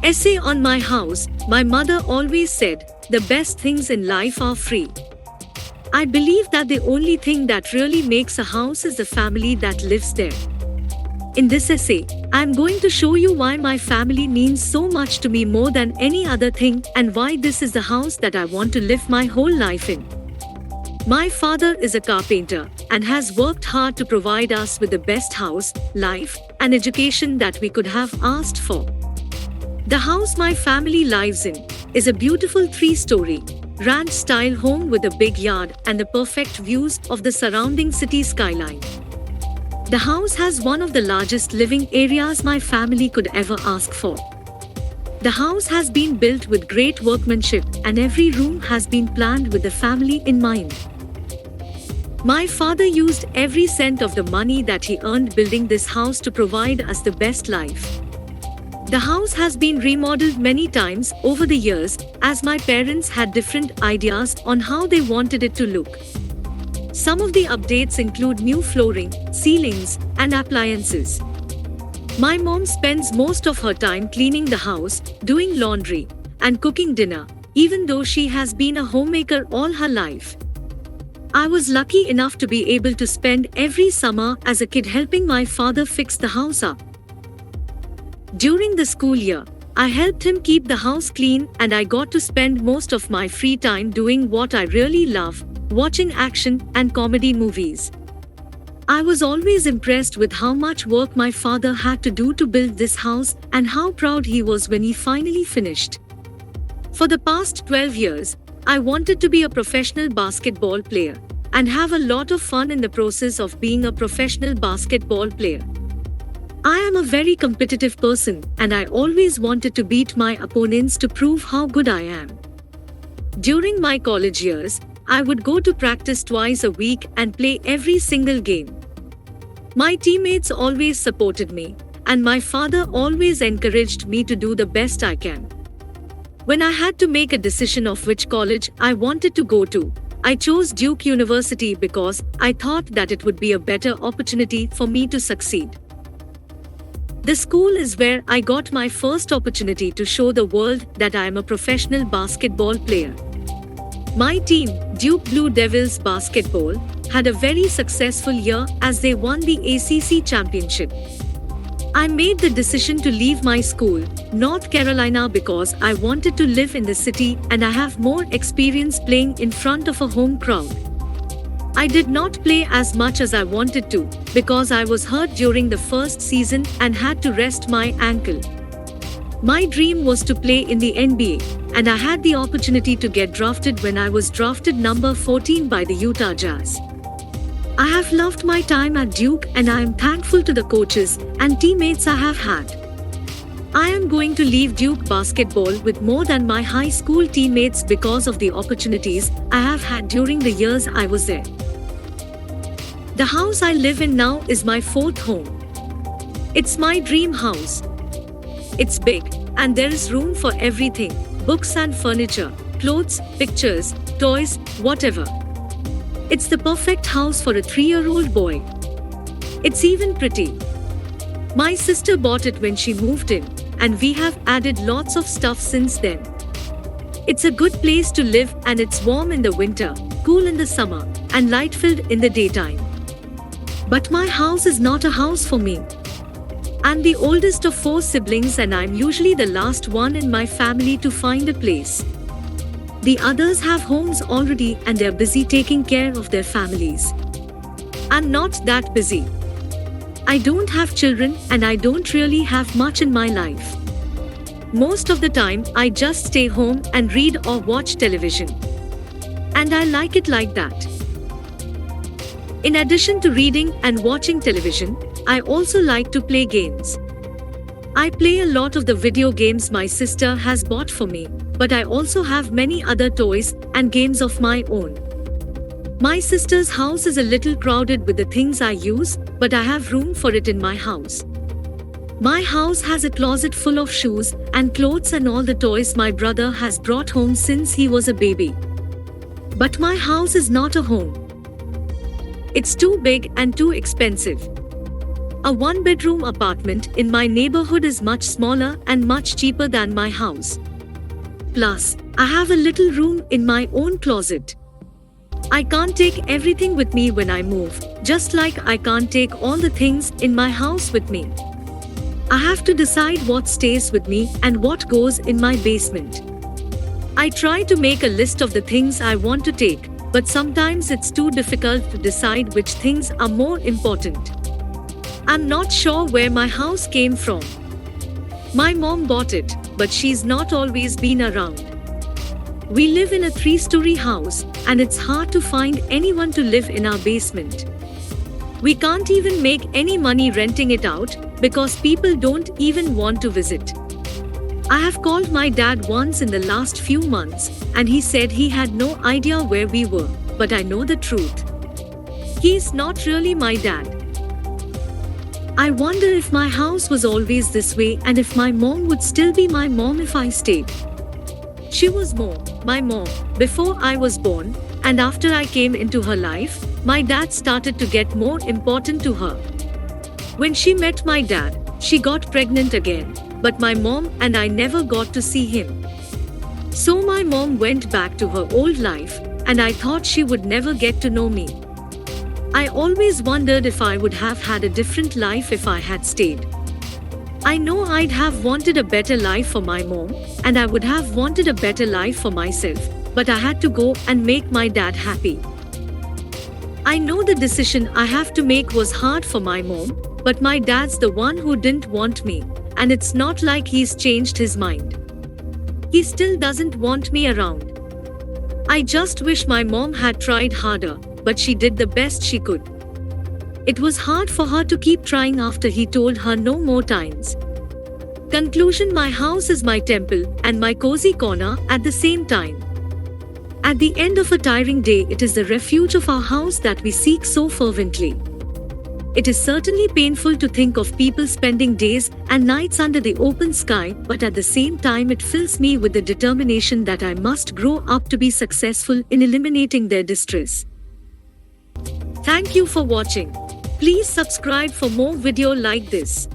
Essay on my house. My mother always said, the best things in life are free. I believe that the only thing that really makes a house is the family that lives there. In this essay, I am going to show you why my family means so much to me more than any other thing and why this is the house that I want to live my whole life in. My father is a carpenter and has worked hard to provide us with the best house, life, and education that we could have asked for. The house my family lives in is a beautiful 3-story, ranch-style home with a big yard and the perfect views of the surrounding city skyline. The house has one of the largest living areas my family could ever ask for. The house has been built with great workmanship and every room has been planned with the family in mind. My father used every cent of the money that he earned building this house to provide us the best life. The house has been remodeled many times over the years as my parents had different ideas on how they wanted it to look. Some of the updates include new flooring, ceilings, and appliances. My mom spends most of her time cleaning the house, doing laundry, and cooking dinner, even though she has been a homemaker all her life. I was lucky enough to be able to spend every summer as a kid helping my father fix the house up. During the school year, I helped him keep the house clean and I got to spend most of my free time doing what I really love, watching action and comedy movies. I was always impressed with how much work my father had to do to build this house and how proud he was when he finally finished. For the past 12 years, I wanted to be a professional basketball player and have a lot of fun in the process of being a professional basketball player. I am a very competitive person and I always wanted to beat my opponents to prove how good I am. During my college years, I would go to practice twice a week and play every single game. My teammates always supported me, and my father always encouraged me to do the best I can. When I had to make a decision of which college I wanted to go to, I chose Duke University because I thought that it would be a better opportunity for me to succeed. The school is where I got my first opportunity to show the world that I am a professional basketball player. My team, Duke Blue Devils Basketball, had a very successful year as they won the ACC championship. I made the decision to leave my school, North Carolina, because I wanted to live in the city and I have more experience playing in front of a home crowd. I did not play as much as I wanted to because I was hurt during the first season and had to rest my ankle. My dream was to play in the NBA, and I had the opportunity to get drafted when I was drafted number 14 by the Utah Jazz. I have loved my time at Duke and I am thankful to the coaches and teammates I have had. I am going to leave Duke basketball with more than my high school teammates because of the opportunities I have had during the years I was there. The house I live in now is my fourth home. It's my dream house. It's big, and there is room for everything: books and furniture, clothes, pictures, toys, whatever. It's the perfect house for a 3-year-old boy. It's even pretty. My sister bought it when she moved in, and we have added lots of stuff since then. It's a good place to live and it's warm in the winter, cool in the summer, and light-filled in the daytime. But my house is not a house for me. I'm the oldest of 4 siblings and I'm usually the last one in my family to find a place. The others have homes already and they're busy taking care of their families. I'm not that busy. I don't have children and I don't really have much in my life. Most of the time, I just stay home and read or watch television. And I like it like that. In addition to reading and watching television, I also like to play games. I play a lot of the video games my sister has bought for me, but I also have many other toys and games of my own. My sister's house is a little crowded with the things I use, but I have room for it in my house. My house has a closet full of shoes and clothes and all the toys my brother has brought home since he was a baby. But my house is not a home. It's too big and too expensive. A one-bedroom apartment in my neighborhood is much smaller and much cheaper than my house. Plus, I have a little room in my own closet. I can't take everything with me when I move, just like I can't take all the things in my house with me. I have to decide what stays with me and what goes in my basement. I try to make a list of the things I want to take, but sometimes it's too difficult to decide which things are more important. I'm not sure where my house came from. My mom bought it, but she's not always been around. We live in a 3-story house, and it's hard to find anyone to live in our basement. We can't even make any money renting it out because people don't even want to visit. I have called my dad once in the last few months, and he said he had no idea where we were, but I know the truth. He's not really my dad. I wonder if my house was always this way and if my mom would still be my mom if I stayed. She was my mom before I was born, and after I came into her life, my dad started to get more important to her. When she met my dad, she got pregnant again, but my mom and I never got to see him. So my mom went back to her old life, and I thought she would never get to know me. I always wondered if I would have had a different life if I had stayed. I know I'd have wanted a better life for my mom, and I would have wanted a better life for myself, but I had to go and make my dad happy. I know the decision I have to make was hard for my mom, but my dad's the one who didn't want me, and it's not like he's changed his mind. He still doesn't want me around. I just wish my mom had tried harder, but she did the best she could. It was hard for her to keep trying after he told her no more times. Conclusion: my house is my temple and my cozy corner at the same time. At the end of a tiring day, it is the refuge of our house that we seek so fervently. It is certainly painful to think of people spending days and nights under the open sky, but at the same time it fills me with the determination that I must grow up to be successful in eliminating their distress. Thank you for watching. Please subscribe for more video like this.